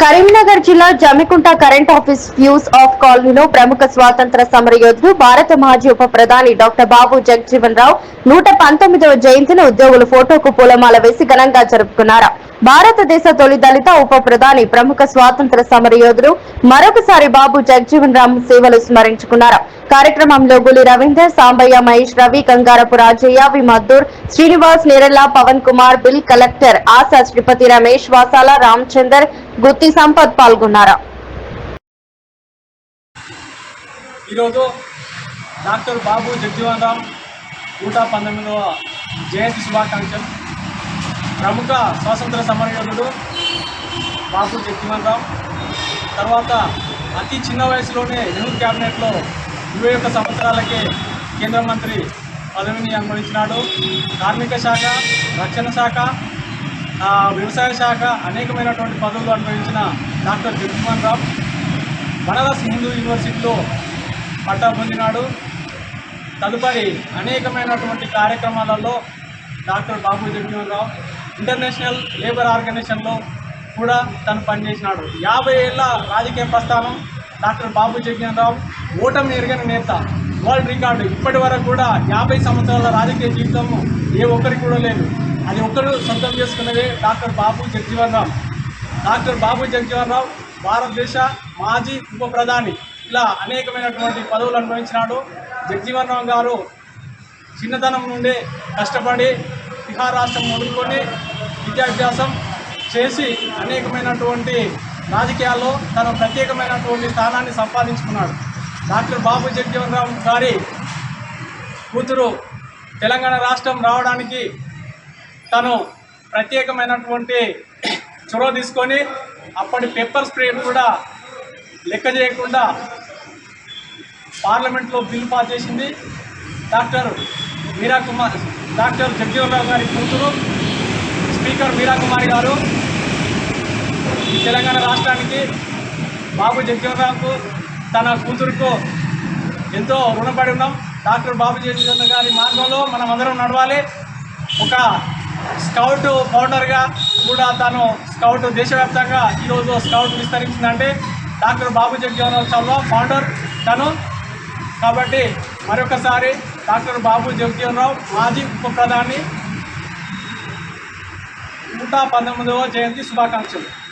కరీంనగర్ జిల్లా Jammikunta current office fuse of కాలనీలో ప్రముఖ స్వాతంత్ర సమరయోధుడు భారత మాజీ ఉప ప్రధాని డాక్టర్ బాబు జగజ్జీవన్ రావు 119వ జయంతిని ఉద్యోగులు ఫోటోకు పూలమాల వేసి ఘనంగా జరుపుకున్నారు. భారతదేశ తొలి దళిత ఉప ప్రధాని ప్రముఖ స్వాతంత్ర సమరయోధుడు మరొకసారి బాబు జగజ్జీవన్ రామ్ సేవలు స్మరించుకున్నారు. కార్యక్రమంలో గులి రవీందర్, సాంబయ్య, మహేష్, రవి, గంగారపు రాజయ్య, వి మద్దూర్, శ్రీనివాస్, నేరెల్ల, పవన్ కుమార్, బిల్ కలెక్టర్ ఆశా, శ్రీపతి రమేష్, వాసాల, రామచందర్, గుత్తి సంపత్ పాల్గొన్నారు. ఈరోజు డాక్టర్ బాబు జగజ్జీవన్ రామ్ 119వ జయంతి శుభాకాంక్షలు. ప్రముఖ స్వాతంత్ర సమరయోధుడు బాబు జగజ్జీవన్ రామ్ తర్వాత అతి చిన్న వయసులోనే నెహ్రూ క్యాబినెట్లో 21 సంవత్సరాలకే కేంద్ర మంత్రి పదవిని అనుభవించినాడు. కార్మిక శాఖ, రక్షణ శాఖ, వ్యవసాయ శాఖ అనేకమైనటువంటి పదవులు అనుభవించిన డాక్టర్ జగజ్జీవన్ రామ్ బనారస్ హిందూ యూనివర్సిటీలో పట్టా పొందినాడు. తదుపరి అనేకమైనటువంటి కార్యక్రమాలలో డాక్టర్ బాబు జగజ్జీవన్ రామ్ ఇంటర్నేషనల్ లేబర్ ఆర్గనైజేషన్లో కూడా తను పనిచేసినాడు. 50 ఏళ్ల రాజకీయ ప్రస్థానం డాక్టర్ బాబు జగజ్జీవన్ రామ్ ఓటమి ఎరగని నేత. వరల్డ్ రికార్డు ఇప్పటి వరకు కూడా 50 సంవత్సరాల రాజకీయ జీవితం ఏ ఒక్కరికి కూడా లేదు. అది ఒక్కరు సొంతం చేసుకున్నదే డాక్టర్ బాబు జగజ్జీవన్ రామ్. డాక్టర్ బాబు జగజ్జీవన్ రామ్ భారతదేశ మాజీ ఉప ప్రధాని, ఇలా అనేకమైనటువంటి పదవులు అనుభవించినాడు. జగజ్జీవన్ రామ్ గారు చిన్నతనం నుండి కష్టపడి బీహార్ రాష్ట్రం మొదలుకొని విద్యాభ్యాసం చేసి అనేకమైనటువంటి రాజకీయాల్లో తన ప్రత్యేకమైనటువంటి స్థానాన్ని సంపాదించుకున్నాడు. డాక్టర్ బాబు జగజ్జీవన్ రామ్ గారి కూతురు తెలంగాణ రాష్ట్రం రావడానికి తను ప్రత్యేకమైనటువంటి చొరవ తీసుకొని అప్పటి పెప్పర్ స్ప్రే కూడా లెక్క చేయకుండా పార్లమెంట్లో బిల్లు పాస్ చేసింది. డాక్టర్ జగజ్జీవన్ రామ్ గారి కూతురు స్పీకర్ మీరా కుమారి గారు ఈ తెలంగాణ రాష్ట్రానికి బాబు జగజ్జీవన్ రామ్కు తన కూతురుకు ఎంతో రుణపడి ఉన్నాం. డాక్టర్ బాబు జగజ్జీవన్ గారి మార్గంలో మనం అందరం నడవాలి. ఒక స్కౌట్ ఫౌండర్గా కూడా తను స్కౌట్ దేశవ్యాప్తంగా ఈరోజు స్కౌట్ విస్తరించిందంటే డాక్టర్ బాబు జగజ్జీవన్ రామ్ చల్వ ఫౌండర్ తను. కాబట్టి మరొకసారి డాక్టర్ బాబు జగజ్జీవన్ రామ్ మాజీ ఉప ప్రధాని 119వ జయంతి శుభాకాంక్షలు.